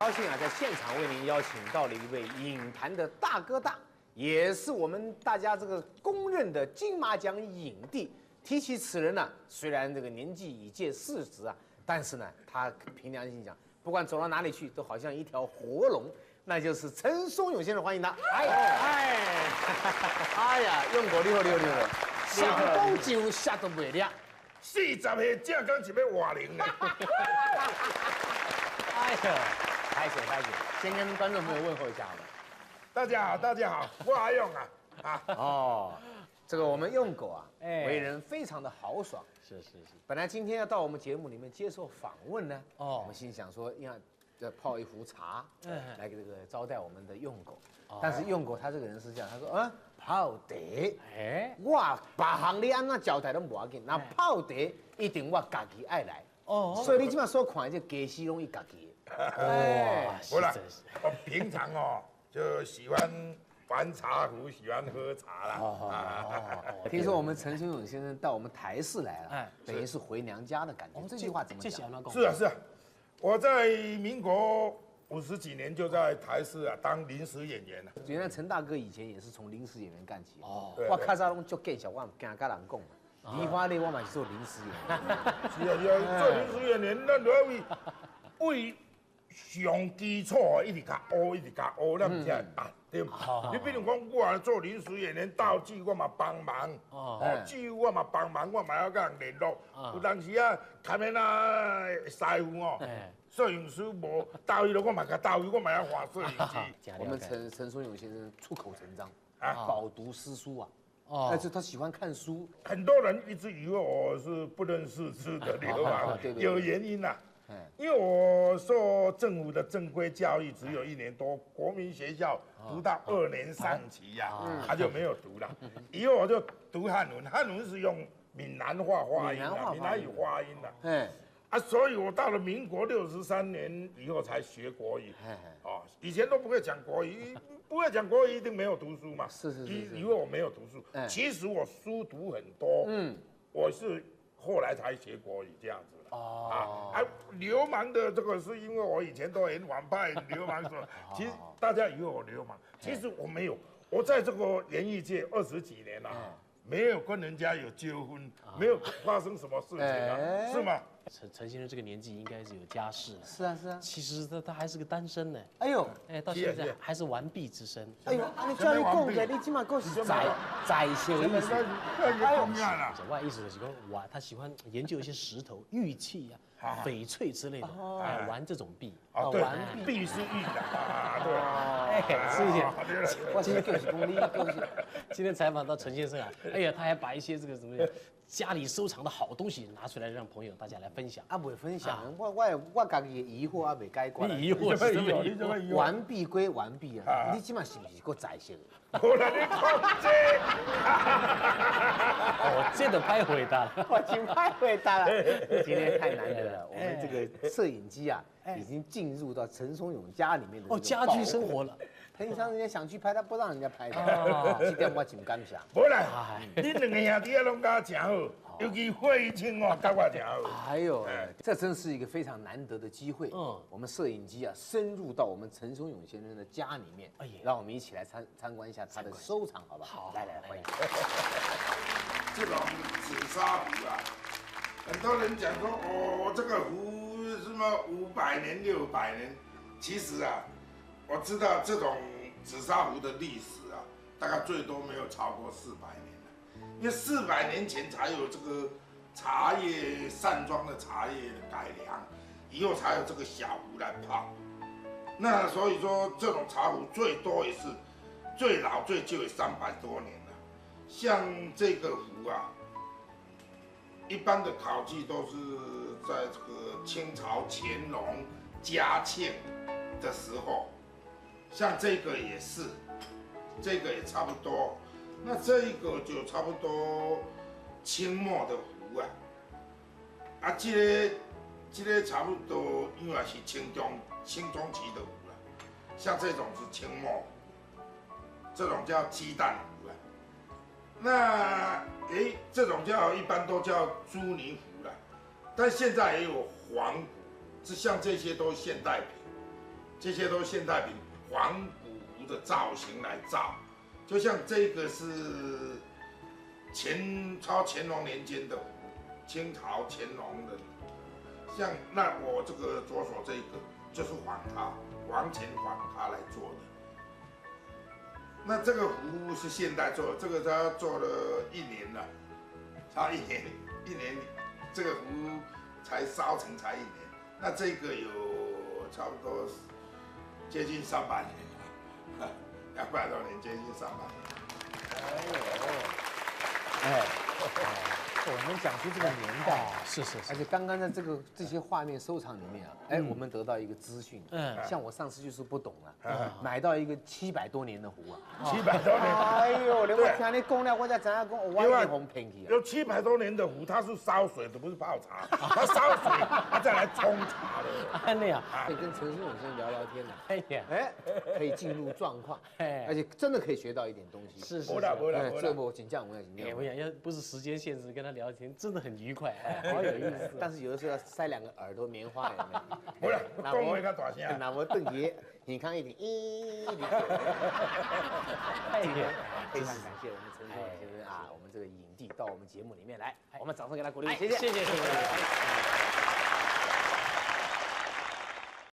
高兴啊，在现场为您邀请到了一位影坛的大哥大，也是我们大家这个公认的金马奖影帝。提起此人呢，虽然这个年纪已届40啊，但是呢，他凭良心讲，不管走到哪里去，都好像一条活龙。那就是陈松勇先生，欢迎他。哎呀，用过溜，想讲就啥都袂了。 40岁正刚是要活龄呢。哎呦，拍手，先跟观众朋友问候一下好吗？大家好，我阿勇啊。哦，这个我们用狗啊，为人非常的豪爽。是。本来今天要到我们节目里面接受访问呢，哦我们心想说要泡一壶茶，来给这个招待我们的用狗。但是用狗他这个人是这样，他说泡茶，我别行你安那交代都无要紧，那泡茶一定我家己爱来。所以你今晚所看这家私拢伊家己的。哇，不啦，我平常就喜欢玩茶壶，喜欢喝茶啦。听说我们陈松勇先生到我们台视来了，等于是回娘家的感觉。这句话怎么讲？是啊，我在民国50几年就在台视当临时演员了。原来陈大哥以前也是从临时演员干起。我较早拢足见笑，我唔惊甲人讲嘛。梨花泪我嘛是做临时演员。是啊，做临时演员，咱就要为上基础一直甲学，咱唔才会办，对嘛？你比如讲，我做临时演员，道具我嘛帮忙，剧我嘛帮忙，我嘛要甲人联络。有当时卡面师傅摄影师无到位了，我嘛甲到位，我嘛要画摄影机。我们陈松勇先生出口成章饱读诗书啊。但是他喜欢看书。很多人一直以为我是不认识字的流氓，有原因啦。因为我受政府的正规教育只有1年多，国民学校读到2年3级他就没有读了。以后我就读汉文，汉文是用闽南话发音闽南语发音所以我到了民国63年以后才学国语。以前都不会讲国语，不会讲国语一定没有读书嘛。是。因为我没有读书，其实我书读很多。我是后来才学国语这样子的。流氓的这个是因为我以前都很反派，流氓说，其实大家以为我流氓，其实我没有。我在这个演艺界20几年了，没有跟人家有纠纷，没有发生什么事情是吗？陈先生这个年纪应该是有家室了。是啊。其实他还是个单身呢。到现在还是完璧之身。你叫你讲的，你起码够是宰相的意思。我意思就是说，他喜欢研究一些石头、玉器翡翠之类的，玩这种币。玩币是玉的是不是？我今天就是讲你，今天采访到陈先生他还把一些这个什么家里收藏的好东西拿出来让朋友大家来分享。未分享，我家己的疑惑未解决。你疑惑是什么疑惑？完璧归完璧你起码是不是够宰相？我来你讲这都拍回答了，我已经拍回答了。今天太难得了，我们这个摄影机已经进入到陈松勇家里面的家居生活了。平常人家想去拍，他不让人家拍的。这点我真感谢。不啦，你2个兄弟拢甲我真好，尤其费玉清甲我真好。这真是一个非常难得的机会。我们摄影机深入到我们陈松勇先生的家里面，让我们一起来参观一下他的收藏，好不好？来，欢迎。这种紫砂壶很多人讲说这个壶什么500年、600年，其实我知道这种紫砂壶的历史大概最多没有超过400年了，因为400年前才有这个茶叶散装的茶叶的改良，以后才有这个小壶来泡。那所以说这种茶壶最多也是最老最旧也300多年了。像这个壶一般的考据都是在这个清朝乾隆、嘉庆的时候。像这个也是，这个也差不多，那这一个就差不多清末的壶这个差不多应该是清中期的壶了，像这种是清末，这种叫鸡蛋壶那这种一般都叫朱泥壶但现在也有黄壶，像这些都是现代品。这些都是现代品，仿古壶的造型来造。就像这个是乾隆年间的清朝乾隆的，像那我这个左手这个就是仿它，完全仿它来做的。那这个壶是现代做的，这个他做了1年了，差1年，这个壶才烧成才1年。那这个有差不多接近300年了，200多年，接近300年。我们讲出这个年代，是，而且刚刚的这些画面收藏里面啊，我们得到一个资讯，像我上次就是不懂了，买到一个700多年的壶啊，700多年，哎呦，连我听你讲了，我才知道讲，我一定红骗去啊。有700多年的壶，它是烧水的，不是泡茶，它烧水，它再来冲茶的。那样，可以跟陈书永先聊聊天的，哎呀，可以进入状况，而且真的可以学到一点东西。是，不啦，这我请教我要请教。我想要不是时间限制，跟他聊天真的很愉快，好有意思。但是有的时候要塞2个耳朵棉花，有没有？不啦，讲话较大声。那我邓爷，你看一点，非常感谢我们陈书永先生啊，我们这个影帝到我们节目里面来，我们掌声给他鼓励，谢谢，谢谢。